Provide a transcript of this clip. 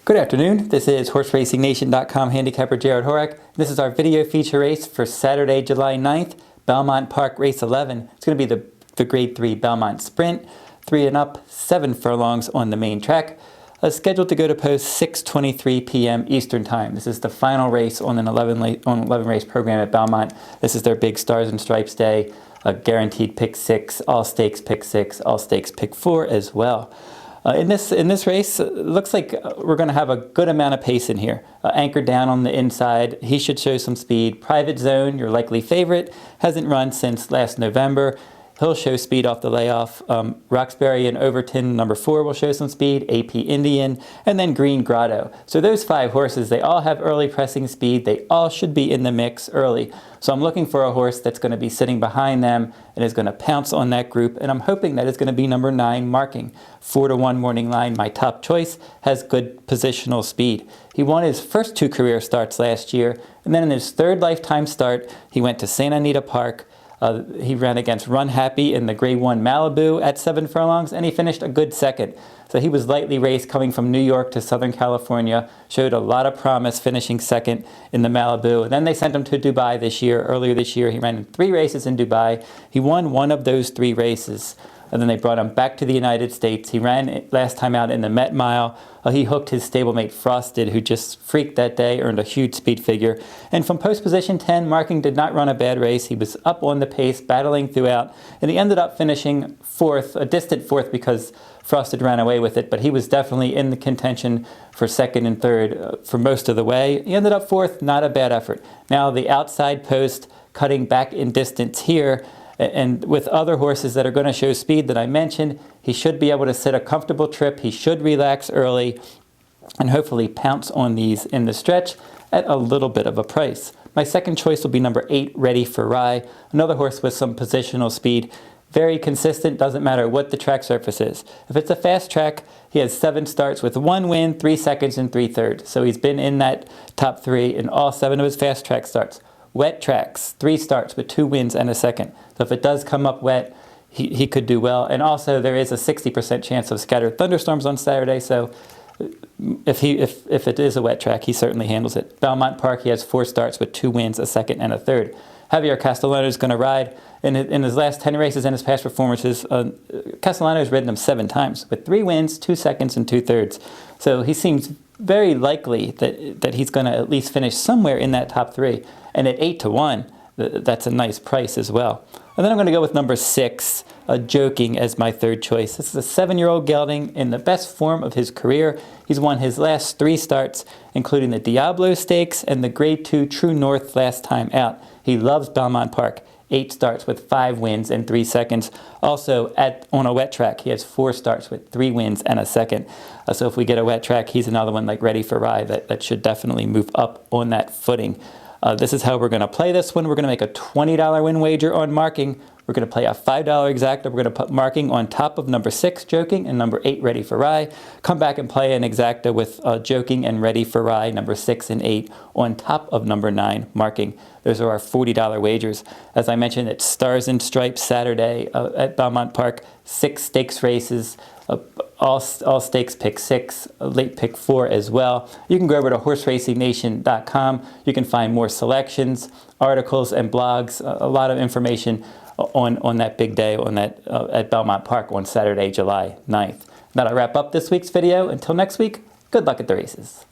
Good afternoon, this is HorseRacingNation.com handicapper Jarrod Horak. This is our video feature race for Saturday, July 9th, Belmont Park Race 11. It's going to be the Grade 3 Belmont Sprint, 3 and up, 7 furlongs on the main track. Scheduled to go to post 6:23 p.m. Eastern Time. This is the final race on an 11 race program at Belmont. This is their big Stars and Stripes day, a guaranteed pick 6, all stakes pick 6, all stakes pick 4 as well. In this race, it looks like we're going to have a good amount of pace in here. Anchored down on the inside, he should show some speed. Private Zone, your likely favorite, hasn't run since last November. He'll show speed off the layoff. Roxbury and Overton, number 4, will show some speed. AP Indian, and then Green Grotto. So those 5 horses, they all have early pressing speed. They all should be in the mix early. So I'm looking for a horse that's going to be sitting behind them and is going to pounce on that group. And I'm hoping that it's going to be number 9, Marking. 4-1 morning line, my top choice, has good positional speed. He won his first 2 career starts last year. And then in his 3rd lifetime start, he went to Santa Anita Park. He ran against Run Happy in the Grade 1 Malibu at 7 furlongs, and he finished a good second. So he was lightly raced coming from New York to Southern California, showed a lot of promise finishing second in the Malibu. And then they sent him to Dubai this year. Earlier this year, he ran 3 races in Dubai. He won 1 of those 3 races. And then they brought him back to the United States. He ran last time out in the Met Mile. He hooked his stablemate Frosted, who just freaked that day, earned a huge speed figure. And from post position 10, Marking did not run a bad race. He was up on the pace, battling throughout. And he ended up finishing 4th, a distant 4th because Frosted ran away with it. But he was definitely in the contention for 2nd and 3rd for most of the way. He ended up 4th, not a bad effort. Now the outside post, cutting back in distance here, and with other horses that are going to show speed that I mentioned, he should be able to sit a comfortable trip. He should relax early and hopefully pounce on these in the stretch at a little bit of a price. My second choice will be number 8, Ready for Rye, another horse with some positional speed. Very consistent, doesn't matter what the track surface is. If it's a fast track, he has 7 starts with 1 win, 3 seconds, and 3/3. So he's been in that top 3 in all 7 of his fast track starts. Wet tracks, 3 starts with 2 wins and a second. So if it does come up wet, he could do well. And also there is a 60% chance of scattered thunderstorms on Saturday. So if it is a wet track, he certainly handles it. Belmont Park, he has 4 starts with 2 wins, a second, and a third. Javier Castellano is going to ride. In his last 10 races and his past performances, Castellano has ridden him 7 times with 3 wins, 2 seconds, and 2/3. So he seems very likely that he's going to at least finish somewhere in that top 3. And at 8-1, that's a nice price as well. And then I'm going to go with number 6, Joking, as my 3rd choice. This is a 7-year-old gelding in the best form of his career. He's won his last 3 starts, including the Diablo Stakes and the Grade 2 True North last time out. He loves Belmont Park. 8 starts with 5 wins and 3 seconds. Also, on a wet track, he has 4 starts with 3 wins and a second. So if we get a wet track, he's another one like Ready for Rye that should definitely move up on that footing. This is how we're going to play this one. We're going to make a $20 win wager on Marking. We're going to play a $5 exacta. We're going to put Marking on top of number 6, Joking, and number 8, Ready for Rye. Come back and play an exacta with Joking and Ready for Rye, number 6 and 8, on top of number 9, Marking. Those are our $40 wagers. As I mentioned, it's Stars and Stripes Saturday at Belmont Park. 6 stakes races, all stakes pick 6, late pick 4 as well. You can go over to HorseRacingNation.com. You can find more selections, articles, and blogs, a lot of information on that big day at Belmont Park on Saturday, July 9th. That'll wrap up this week's video. Until next week, good luck at the races.